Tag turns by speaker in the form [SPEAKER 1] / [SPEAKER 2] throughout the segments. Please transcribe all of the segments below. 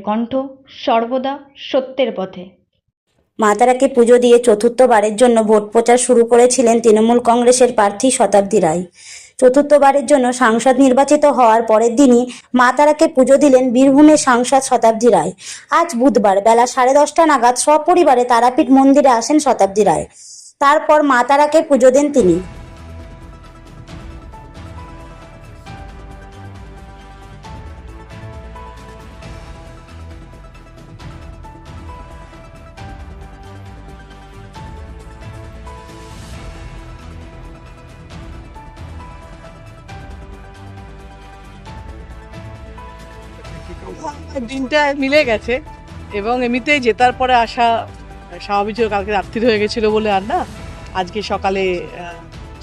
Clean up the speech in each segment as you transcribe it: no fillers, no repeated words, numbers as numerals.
[SPEAKER 1] কণ্ঠ সর্বদা সত্যের পথে।
[SPEAKER 2] মা তারাকে পুজো দিয়ে চতুর্থবারের জন্য ভোট প্রচার শুরু করেছিলেন তৃণমূল কংগ্রেসের প্রার্থী শতাব্দী রায়। চতুর্থবারের জন্য সাংসদ নির্বাচিত হওয়ার পরের দিনই মা তারাকে পুজো দিলেন বীরভূমের সাংসদ শতাব্দী রায়। আজ বুধবার বেলা 10:30 নাগাদ সপরিবারে তারাপীঠ মন্দিরে আসেন শতাব্দী রায়। তারপর মা তারাকে পুজো দেন তিনি।
[SPEAKER 3] দিনটা মিলে গেছে এবং এমনিতেই জেতার পরে আসা স্বাভাবিক ছিল। কালকে রাত্রি হয়ে গেছিল বলে আর না, আজকে সকালে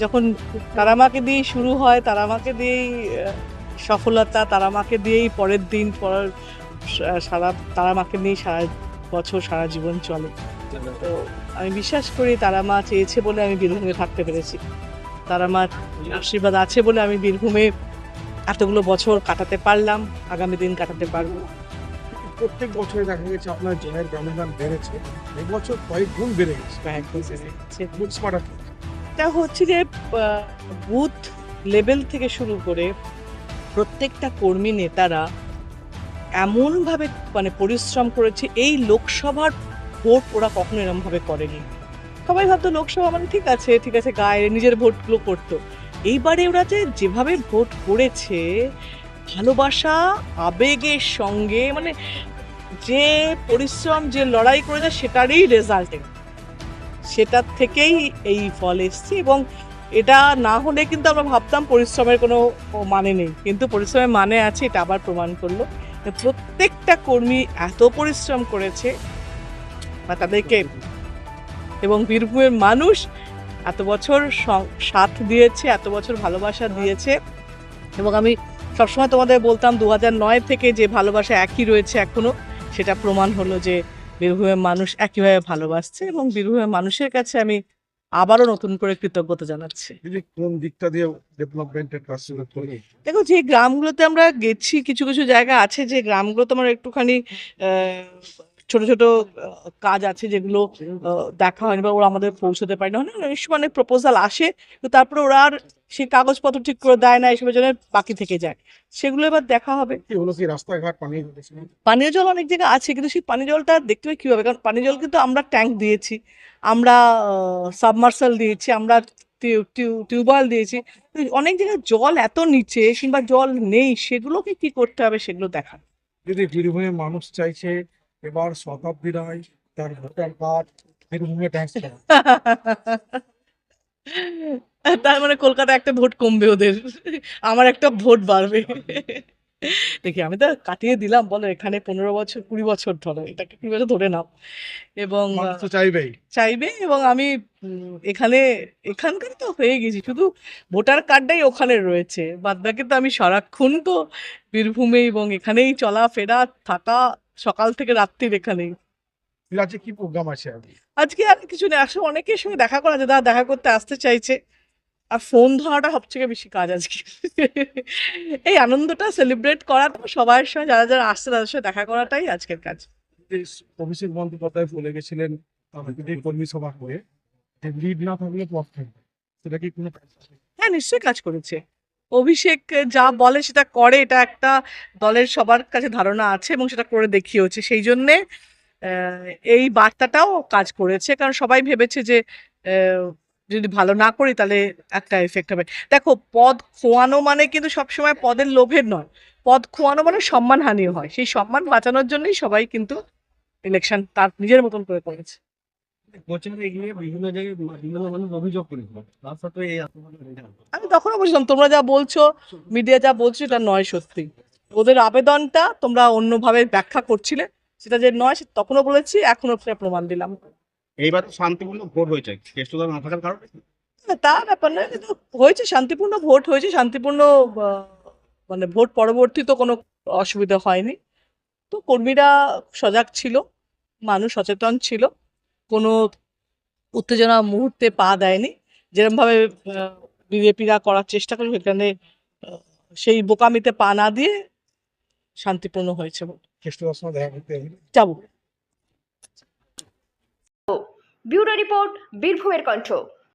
[SPEAKER 3] যখন তারামাকে দিয়ে শুরু হয়, তারামাকে দিয়েই সফলতা, তারামাকে দিয়েই পরের দিন সারা তারামাকে নিয়েই সারা বছর সারা জীবন চলে। তো আমি বিশ্বাস করি তারামা চেয়েছে বলে আমি বীরভূমে থাকতে পেরেছি, তারামার আশীর্বাদ আছে বলে আমি বীরভূমে এতগুলো বছর কাটাতে পারলাম, আগামী দিন কাটাতে পারবো।
[SPEAKER 4] প্রত্যেক বছরে দেখা গেছে আপনার জয়ের ব্যবধান বেড়েছে, এবছর কয়েক গুণ বেড়ে গেছে।
[SPEAKER 3] এটা হচ্ছে যে বুথ লেভেল থেকে শুরু করে প্রত্যেকটা কর্মী নেতারা এমনভাবে পরিশ্রম করেছে। এই লোকসভার ভোট ওরা কখনো এরমভাবে করেনি। সবাই ভাবতো লোকসভা ঠিক আছে গায়ে নিজের ভোটগুলো করতো। এইবারে ওরা যেভাবে ভোট করেছে, ভালোবাসা আবেগের সঙ্গে, যে পরিশ্রম, যে লড়াই করেছে সেটারই রেজাল্ট, সেটার থেকেই এই ফল এসছে। এবং এটা না হলে কিন্তু আমরা ভাবতাম পরিশ্রমের কোনো মানে নেই, কিন্তু পরিশ্রমের মানে আছে, এটা আবার প্রমাণ করলো। প্রত্যেকটা কর্মী এত পরিশ্রম করেছে বা তাদেরকে, এবং বীরভূমের মানুষ এত বছর সাথ দিয়েছে, এত বছর ভালোবাসা দিয়েছে। এবং আমি সবসময় তোমাদের বলতাম 2009 থেকে যে ভালোবাসা একই রয়েছে এখনো, সেটা প্রমাণ হলো যে বীরভূমের মানুষ একইভাবে ভালোবাসছে। এবং বীরভূমের মানুষের কাছে আমি আবারও নতুন করে কৃতজ্ঞতা জানাচ্ছি।
[SPEAKER 4] কোন দিকটা দিয়ে ডেভেলপমেন্টের কাজ শুরু করলে?
[SPEAKER 3] দেখো, যে গ্রামগুলোতে আমরা গেছি, কিছু কিছু জায়গা আছে যে গ্রামগুলোতে আমার একটুখানি ছোট ছোট কাজ আছে যেগুলো দেখা হয়নি বা ওরা আমাদের পৌঁছতে পারে না। অনেক সময় প্রপোজাল আসে, তো তারপরে ওরা আর সেই কাগজপত্র ঠিক করে দেয় না, এসবের জন্য বাকি থেকে যায়। সেগুলো এবার দেখা হবে।
[SPEAKER 4] রাস্তাঘাট
[SPEAKER 3] পানীয় জল অনেক জায়গায় আছে, কিন্তু সেই পানীয় জলটা দেখতে হবে কিভাবে, কারণ পানীয় জল কিন্তু আমরা ট্যাঙ্ক দিয়েছি, আমরা সাবমার্সাল দিয়েছি, আমরা টিউবওয়েল দিয়েছি। অনেক জায়গায় জল এত নিচে কিংবা জল নেই, সেগুলোকে কি করতে হবে সেগুলো দেখা।
[SPEAKER 4] যদি বীরভূমের মানুষ চাইছে এবার শতাব্দী রায় তার ভোটার কার্ড বীরভূমে ট্রান্সফার,
[SPEAKER 3] তার কলকাতায় একটা ভোট কমবে ওদের, আমার একটা ভোট বাড়বে। দেখি, আমি তো কাটিয়ে দিলাম, বলো এখানে 15 বছর 20 বছর ধরে, এটাকে 20 বছর ধরে নাও। এবং চাইবে, এবং আমি এখানকার তো হয়ে গেছি, শুধু ভোটার কার্ডটাই ওখানে রয়েছে, বাদ বাকি তো আমি সারাক্ষণ তো বীরভূমে এবং এখানেই চলাফেরা থাকা, সকাল থেকে রাত্রির এখানেই।
[SPEAKER 4] আজকে কি প্রোগ্রাম আছে?
[SPEAKER 3] আজকে আর কিছু নেই, আসলে অনেকের সঙ্গে দেখা করা যায়, দেখা করতে আসতে চাইছে, আর ফোন ধরাটা সবথেকে বেশি কাজ আজকে। এই আনন্দটা সেলিব্রেট করাটা, সবার সঙ্গে যারা যারা আসছে তাদের সাথে দেখা করাটাই আজকের কাজ।
[SPEAKER 4] অভিষেক বন্দ্যোপাধ্যায় বলে গেছিলেন কর্মী সভা করে লিড না থাকলে পথ থাকবে, সেটা কি কোনো?
[SPEAKER 3] হ্যাঁ, নিশ্চয়ই কাজ করেছে। অভিষেক যা বলে সেটা করে, এটা একটা দলের সবার কাছে ধারণা আছে এবং সেটা করে দেখিয়েছে। সেই জন্যে এই বার্তাটাও কাজ করেছে, কারণ সবাই ভেবেছে যে যদি ভালো না করি তাহলে একটা এফেক্ট হবে। দেখো, পদ খোয়ানো কিন্তু সবসময় পদের লোভের নয়, পদ খোয়ানো সম্মানহানি হয়, সেই সম্মান বাঁচানোর জন্যই সবাই কিন্তু ইলেকশন তার নিজের মতন করে করেছে। আমি তখনও বলছিলাম, তোমরা যা বলছো, মিডিয়া যা বলছো, এটা নয় সত্যি। ওদের আবেদনটা তোমরা অন্যভাবে ব্যাখ্যা করছিলে, সেটা যে নয় তখনও বলেছি, এখনো সেটা প্রমাণ দিলাম।
[SPEAKER 5] এইবার শান্তিপূর্ণ ভোট হয়েছে, কেষ্টদার না থাকার কারণে
[SPEAKER 3] তা ব্যাপার নয়, কিন্তু হয়েছে শান্তিপূর্ণ ভোট হয়েছে, শান্তিপূর্ণ ভোট পরবর্তী তো কোনো অসুবিধা হয়নি। তো কর্মীরা সজাগ ছিল, মানুষ সচেতন ছিল, কোনো উত্তেজনা মুহূর্তে পা দেয়নি। যেরকমভাবে বিজেপিরা করার চেষ্টা করে, সেখানে সেই বোকামিতে পা না দিয়ে শান্তিপূর্ণ হয়েছে ভোট।
[SPEAKER 4] কেষ্টদার সঙ্গে দেখা করতে এসেছিল।
[SPEAKER 3] যাবো।
[SPEAKER 1] ব্যুরো রিপোর্ট বীরভূমের কণ্ঠ।